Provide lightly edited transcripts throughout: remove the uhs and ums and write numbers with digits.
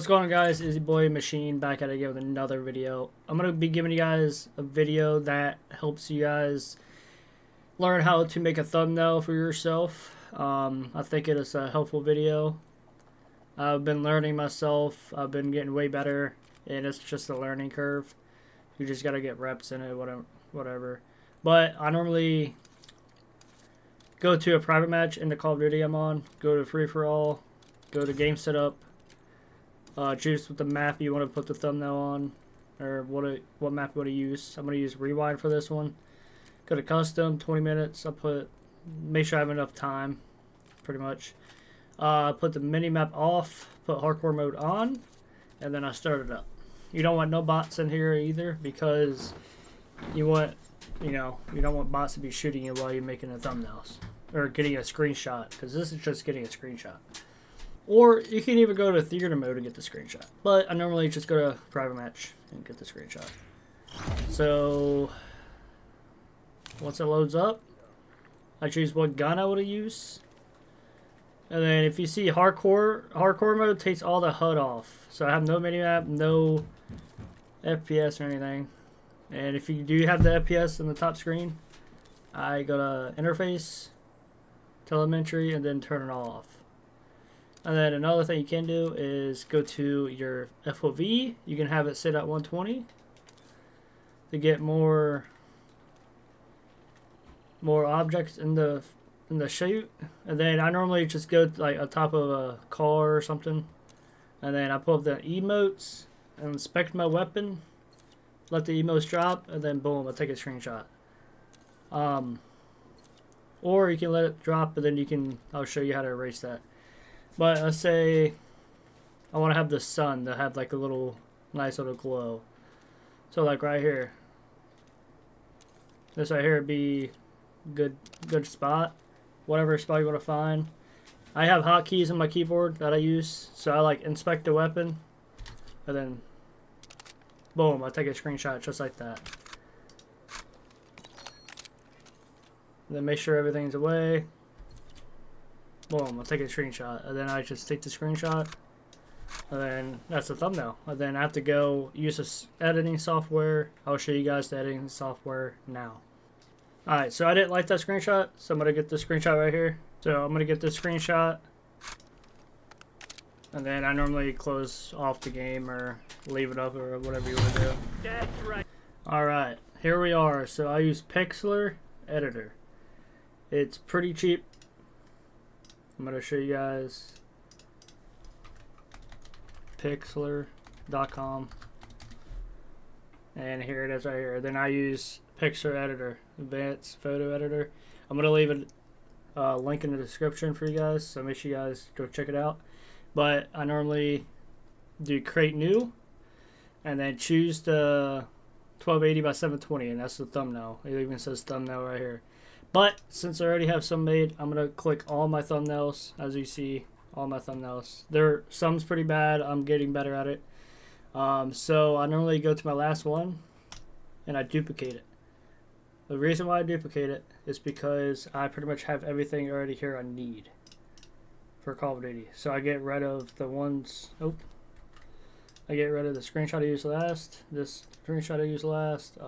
What's going on, guys? Izzy Boy Machine back at it again with another video. I'm going to be giving you guys a video that helps you guys learn how to make a thumbnail for yourself. I think it is a helpful video. I've been learning myself. I've been getting way better, and it's just a learning curve. You just got to get reps in it, whatever. But I normally go to a private match in the Call of Duty I'm on, go to free-for-all, go to game setup, choose what the map you want to put the thumbnail on, or what map you want to use. I'm going to use Rewind for this one. Go to custom, 20 minutes. Make sure I have enough time, pretty much. Put the mini map off, put hardcore mode on, and then I start it up. You don't want no bots in here either, because you don't want bots to be shooting you while you're making the thumbnails or getting a screenshot, because this is just getting a screenshot. Or you can even go to theater mode and get the screenshot. But I normally just go to private match and get the screenshot. So once it loads up, I choose what gun I want to use. And then if you see hardcore mode takes all the HUD off. So I have no minimap, no FPS or anything. And if you do have the FPS in the top screen, I go to interface, telemetry, and then turn it all off. And then another thing you can do is go to your FOV. You can have it sit at 120 to get more objects in the shoot. And then I normally just go like on top of a car or something, and then I pull up the emotes and inspect my weapon, let the emotes drop, and then boom, I take a screenshot. Or you can let it drop, but then I'll show you how to erase that. But let's say I want to have the sun to have like a nice little glow. So like right here, this right here would be good spot. Whatever spot you want to find. I have hotkeys on my keyboard that I use, so I like inspect the weapon, and then boom, I take a screenshot just like that. And then make sure everything's away. Boom, I'll take a screenshot, and then I just take the screenshot, and then that's the thumbnail. And then I have to go use this editing software. I'll show you guys the editing software now. Alright, so I didn't like that screenshot, so I'm going to get this screenshot right here. So I'm going to get this screenshot, and then I normally close off the game or leave it up or whatever you want to do. That's right. Alright, here we are. So I use Pixlr editor. It's pretty cheap. I'm going to show you guys Pixlr.com, and here it is right here. Then I use Pixlr editor, advanced photo editor. I'm going to leave a link in the description for you guys, so make sure you guys go check it out. But I normally do create new, and then choose the 1280 by 720, and that's the thumbnail. It even says thumbnail right here. But since I already have some made, I'm going to click all my thumbnails. As you see, all my thumbnails. Some's pretty bad. I'm getting better at it. So I normally go to my last one, and I duplicate it. The reason why I duplicate it is because I pretty much have everything already here I need for Call of Duty. So I get rid of the ones... I get rid of the screenshot I used last. This screenshot I used last.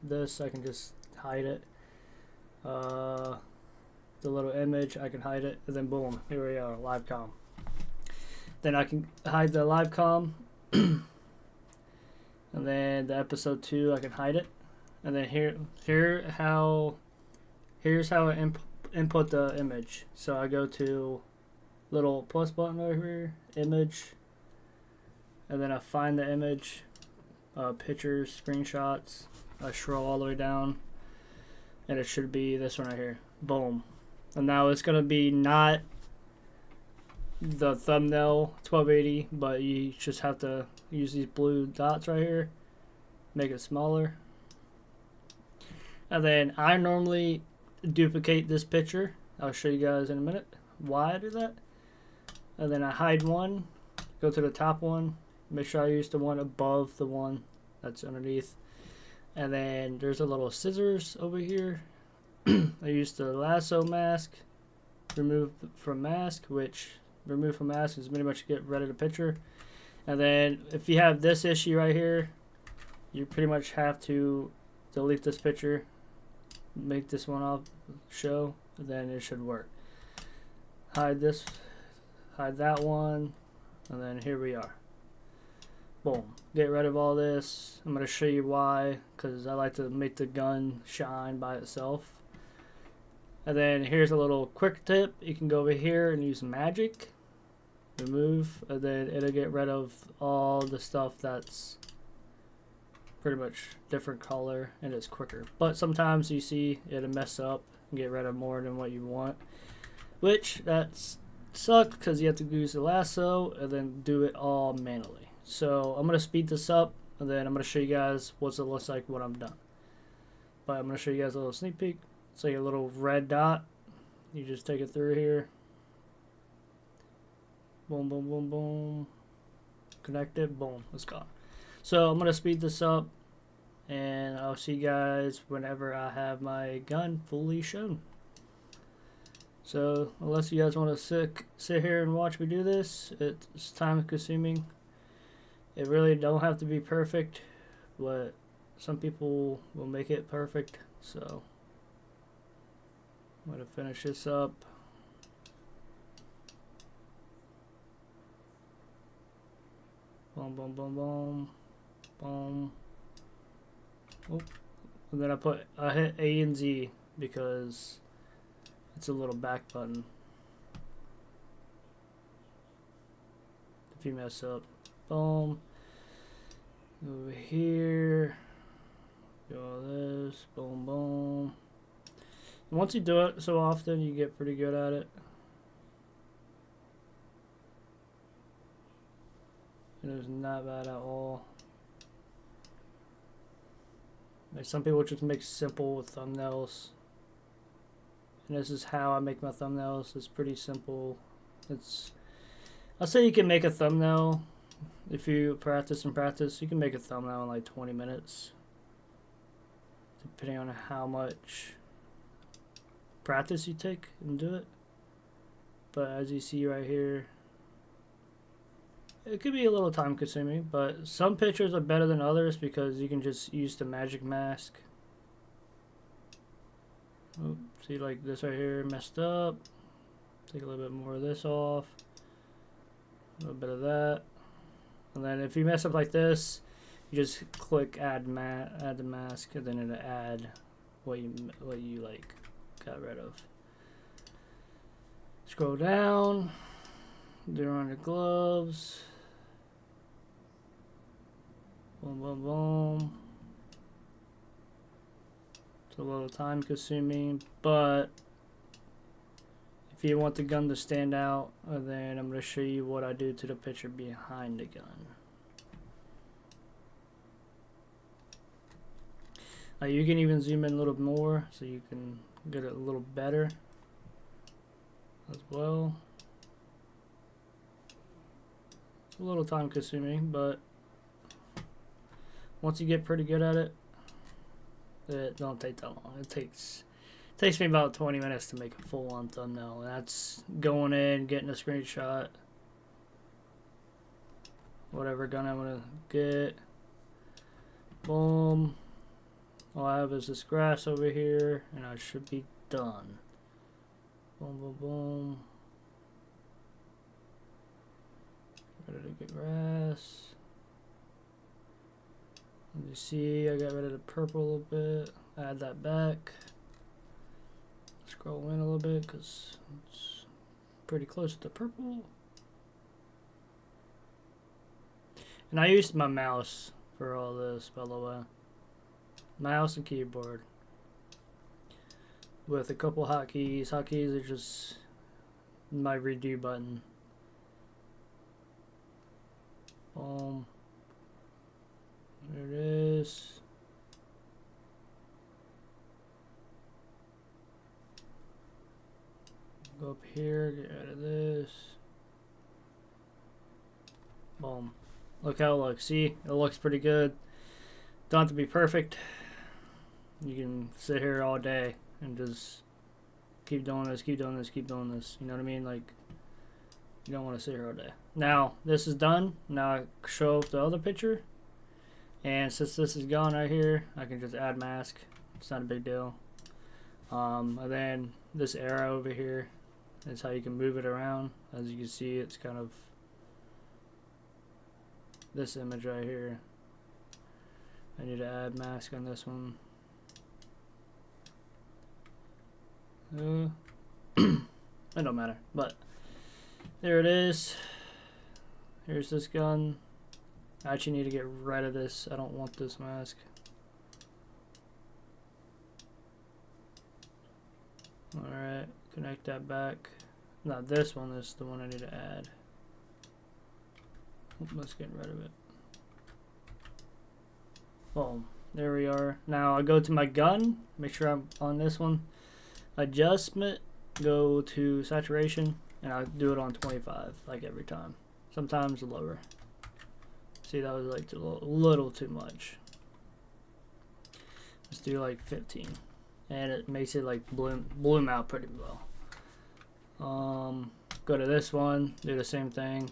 This, I can just hide it. The little image, I can hide it, and then boom, here we are, live com. Then I can hide the live com, and then the episode 2, I can hide it, and then here's how I input the image. So I go to little plus button over here, image, and then I find the image, pictures, screenshots. I scroll all the way down, and it should be this one right here. Boom. And now it's going to be not the thumbnail 1280, but you just have to use these blue dots right here. Make it smaller. And then I normally duplicate this picture. I'll show you guys in a minute why I do that. And then I hide one. Go to the top one. Make sure I use the one above the one that's underneath. And then there's a little scissors over here. I use the lasso mask, remove from mask, which remove from mask is pretty much get rid of the picture. And then if you have this issue right here, you pretty much have to delete this picture, make this one off show, and then it should work. Hide this, hide that one, and then here we are. Boom. Get rid of all this. I'm going to show you why, because I like to make the gun shine by itself. And then here's a little quick tip. You can go over here and use magic, remove, and then it'll get rid of all the stuff that's pretty much different color, and it's quicker. But sometimes you see it'll mess up and get rid of more than what you want, which that sucks because you have to use the lasso and then do it all manually. So I'm going to speed this up, and then I'm going to show you guys what it looks like when I'm done. But I'm going to show you guys a little sneak peek. It's like a little red dot. You just take it through here. Boom, boom, boom, boom. Connect it. Boom. It's gone. So I'm going to speed this up, and I'll see you guys whenever I have my gun fully shown. So unless you guys want to sit here and watch me do this, it's time consuming. It really don't have to be perfect, but some people will make it perfect. So I'm going to finish this up. Boom, boom, boom, boom, boom. Oh, and then I hit A and Z because it's a little back button. If you mess up, boom. Over here, do all this, boom, boom. And once you do it so often, you get pretty good at it. It is not bad at all. Like some people just make simple thumbnails, and this is how I make my thumbnails. It's pretty simple. I'll say you can make a thumbnail if you practice and practice. You can make a thumbnail in like 20 minutes, depending on how much practice you take and do it. But as you see right here, it could be a little time consuming, but some pictures are better than others because you can just use the magic mask. Oh, see, like this right here messed up. Take a little bit more of this off, a little bit of that, and then if you mess up like this, you just click add the mask, and then it'll add what you like got rid of. Scroll down, do on the gloves. Boom, boom, boom. It's a little time consuming, but if you want the gun to stand out, then I'm going to show you what I do to the picture behind the gun. You can even zoom in a little more so you can get it a little better as well. It's a little time consuming, but once you get pretty good at it, it don't take that long. It takes me about 20 minutes to make a full-on thumbnail. That's going in, getting a screenshot, whatever gun I'm gonna get. Boom. All I have is this grass over here, and I should be done. Boom, boom, boom. Ready to get grass. You see, I got rid of the purple a little bit. Add that back. Scroll in a little bit because it's pretty close to the purple. And I used my mouse for all this, by the way. Mouse and keyboard with a couple hotkeys. Hotkeys are just my redo button. Boom. There it is. Go up here, get rid of this. Boom. Look how it looks. See, it looks pretty good. Don't have to be perfect. You can sit here all day and just keep doing this, keep doing this, keep doing this. You know what I mean? Like, You don't want to sit here all day. Now this is done. Now I show the other picture, and since this is gone right here, I can just add mask. It's not a big deal. And then this arrow over here is how you can move it around. As you can see, it's kind of this image right here. I need to add mask on this one. It don't matter, but there it is. Here's this gun. I actually need to get rid of this. I don't want this mask. Alright, connect that back. Now this one is the one I need to add. Let's get rid of it. Boom. There we are. Now I go to my gun. Make sure I'm on this one. Adjustment. Go to saturation. And I do it on 25 like every time. Sometimes lower. See, that was like a little too much. Let's do like 15. And it makes it like bloom out pretty well. Go to this one, do the same thing,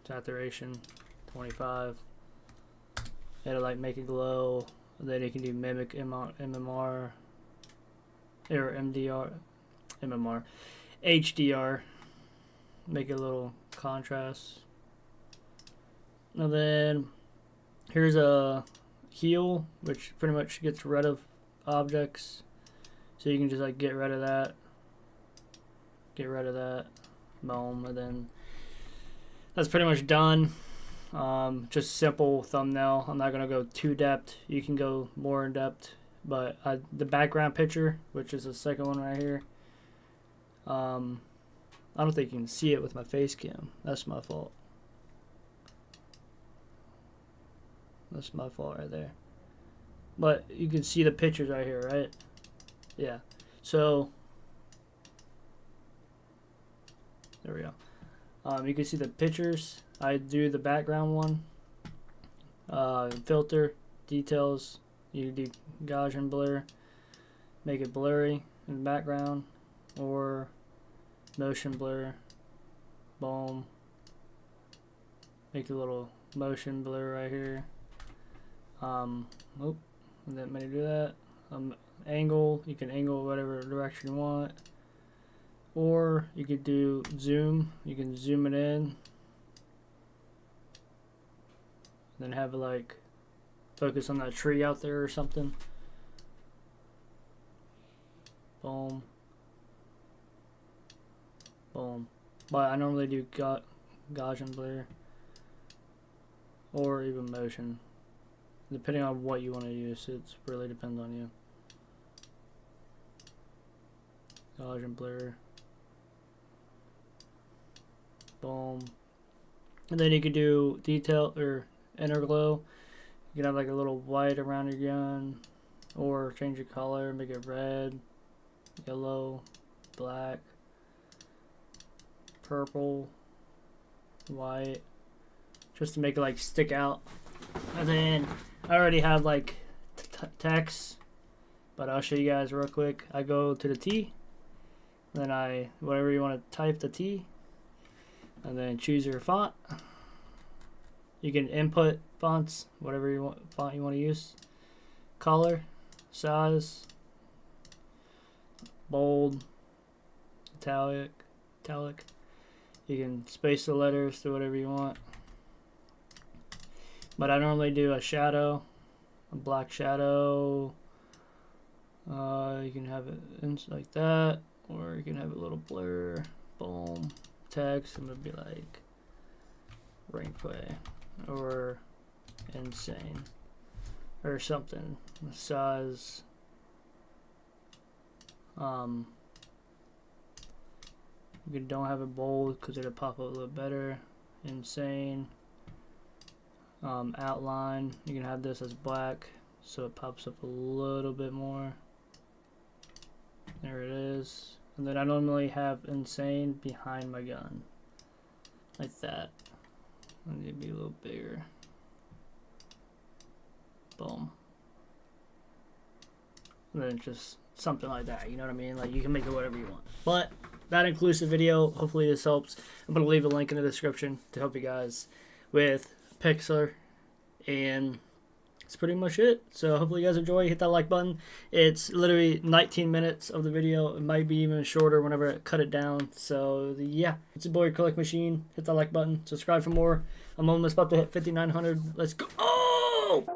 saturation 25. It'll like make it glow. And then you can do mimic MMR or MMR, HDR. Make it a little contrast. And then here's a heal, which pretty much gets rid of objects. So you can just like get rid of that, boom, and then that's pretty much done. Just simple thumbnail. I'm not gonna go too depth. You can go more in depth, but the background picture, which is the second one right here, I don't think you can see it with my face cam. That's my fault. That's my fault right there. But you can see the pictures right here, right? Yeah, so there we go. You can see the pictures. I do the background one, filter, details. You do Gaussian blur, make it blurry in the background, or motion blur. Boom. Make a little motion blur right here. Didn't mean to do that. Angle, you can angle whatever direction you want, or you could do zoom. You can zoom it in, then have it like focus on that tree out there or something. Boom, boom. But I normally do Gaussian blur or even motion, depending on what you want to use. It really depends on you. Gaussian blur. Boom. And then you could do detail or inner glow. You can have like a little white around your gun, or change your color, make it red, yellow, black, purple, white, just to make it like stick out. And then I already have like text, but I'll show you guys real quick. I go to the T. Then whatever you want to type the T, and then choose your font. You can input fonts, whatever font you want to use. Color, size, bold, italic. You can space the letters to whatever you want. But I normally do a shadow, a black shadow. You can have it like that. Or you can have a little blur, boom, text. I'm gonna be like rank play or insane or something. The size. You don't have it bold because it'll pop up a little better. Insane. Outline. You can have this as black so it pops up a little bit more. There it is. And then I normally have insane behind my gun. Like that. I need to be a little bigger. Boom. And then just something like that, you know what I mean? Like you can make it whatever you want. But that inclusive video. Hopefully this helps. I'm going to leave a link in the description to help you guys with Pixlr, and that's pretty much it. So hopefully you guys enjoy. Hit that like button. It's literally 19 minutes of the video. It might be even shorter whenever I cut it down. So yeah, it's your boy Click Machine. Hit that like button. Subscribe for more. I'm almost about to hit 5,900. Let's go. Oh!